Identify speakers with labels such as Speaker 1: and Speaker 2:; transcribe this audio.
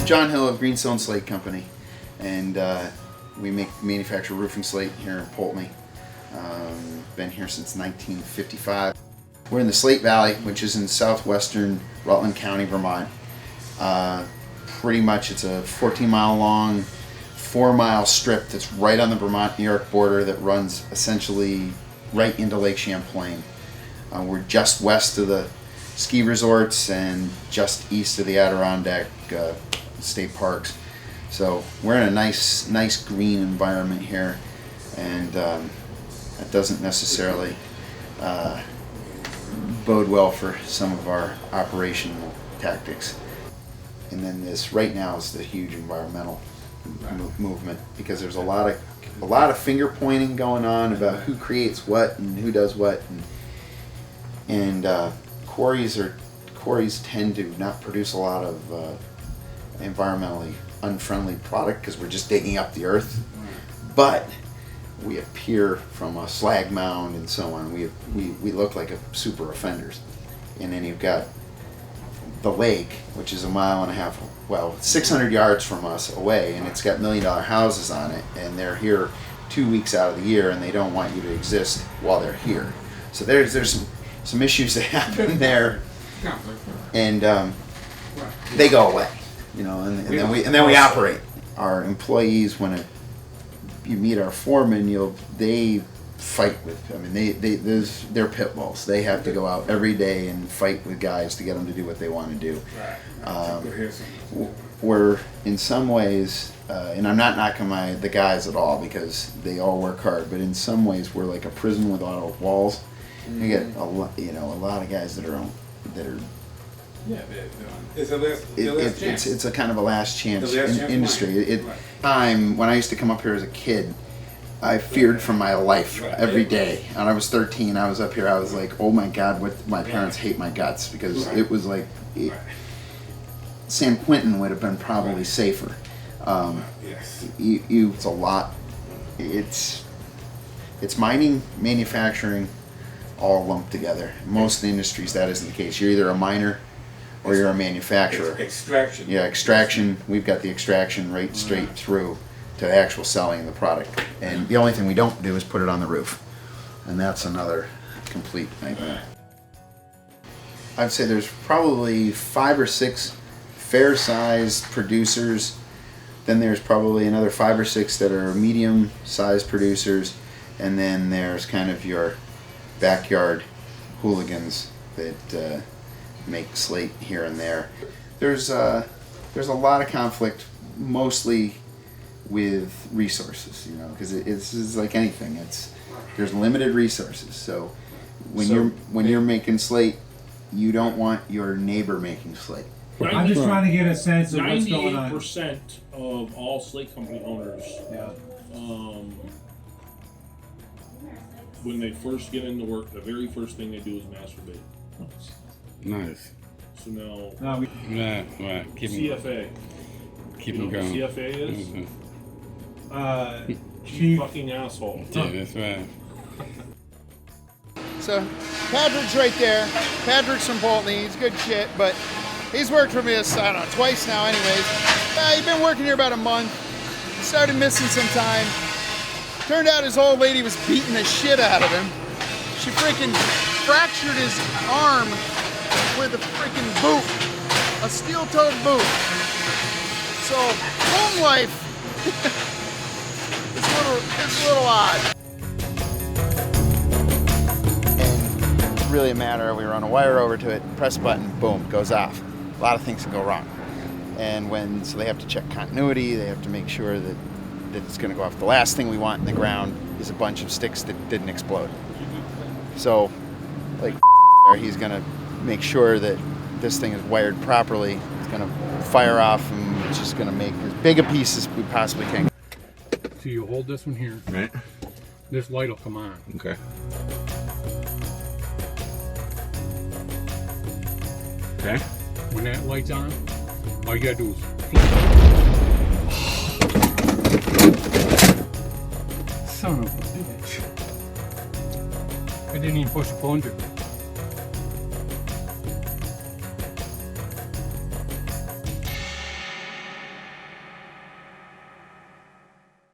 Speaker 1: John Hill of Greenstone Slate Company, and we manufacture roofing slate here in Poultney. Been here since 1955. We're in the Slate Valley, which is in southwestern Rutland County, Vermont. Pretty much it's a 14-mile long, 4-mile strip that's right on the Vermont-New York border that runs essentially right into Lake Champlain. We're just west of the ski resorts and just east of the Adirondack state parks. So we're in a nice green environment here, and that doesn't necessarily bode well for some of our operational tactics. And then this right now is the huge environmental movement, because there's a lot of finger pointing going on about who creates what and who does what, and quarries tend to not produce a lot of environmentally unfriendly product because we're just digging up the earth, but we appear from a slag mound and so on. We look like a super offenders. And then you've got the lake, which is 1.5 miles, well, 600 yards from us away, and it's got $1 million houses on it, and they're here 2 weeks out of the year, and they don't want you to exist while they're here. So there's some issues that happen there, and they go away, and then we operate. Our employees, when you meet our foreman, they fight with. They're pit bulls. They have to go out every day and fight with guys to get them to do what they want to do. We're in some ways, and I'm not knocking the guys at all because they all work hard, but in some ways we're like a prison with a lot of walls. You get a lot of guys that are.
Speaker 2: Yeah, it's a last chance.
Speaker 1: It's a kind of a last chance industry.
Speaker 2: Right.
Speaker 1: When I used to come up here as a kid, I feared for my life every day. And I was 13. I was up here. I was like, oh my God, my parents hate my guts, because it was like San Quentin would have been probably safer. It's a lot. It's mining, manufacturing, all lumped together. Most industries that isn't the case. You're either a miner or you're a manufacturer.
Speaker 2: Extraction.
Speaker 1: Yeah, extraction. We've got the extraction right straight through to actual selling of the product. And the only thing we don't do is put it on the roof. And that's another complete nightmare. I'd say there's probably 5 or 6 fair-sized producers. Then there's probably another 5 or 6 that are medium-sized producers. And then there's kind of your backyard hooligans that make slate here and there. There's a lot of conflict, mostly with resources, because it's like anything. There's limited resources. So when you're making slate, you don't want your neighbor making slate.
Speaker 3: I'm just trying to get a sense of what's going on.
Speaker 4: 98% of all slate company owners, when they first get into work, the very first thing they do is masturbate.
Speaker 5: Nice.
Speaker 4: So now,
Speaker 5: Right.
Speaker 4: CFA.
Speaker 5: Keep them going.
Speaker 4: CFA is?
Speaker 3: Chief
Speaker 4: Fucking asshole.
Speaker 5: Yeah, that's right.
Speaker 6: So Patrick's right there. Patrick's from Poultney. He's good shit, but he's worked for me, twice now anyways. He's been working here about a month. Started missing some time. Turned out his old lady was beating the shit out of him. She freaking fractured his arm with a freaking boot. A steel-toed boot. So, home life it's a little odd. And it's really a matter of we run a wire over to it, press a button, boom, goes off. A lot of things can go wrong. And so they have to check continuity, they have to make sure that it's going to go off. The last thing we want in the ground is a bunch of sticks that didn't explode. So, like, he's going to make sure that this thing is wired properly. It's going to fire off, and it's just going to make as big a piece as we possibly can.
Speaker 3: So you hold this one here.
Speaker 5: Right.
Speaker 3: This light will come on.
Speaker 5: Okay. Okay.
Speaker 3: When that light's on, all you gotta do is son of a bitch. I didn't even push a plunger.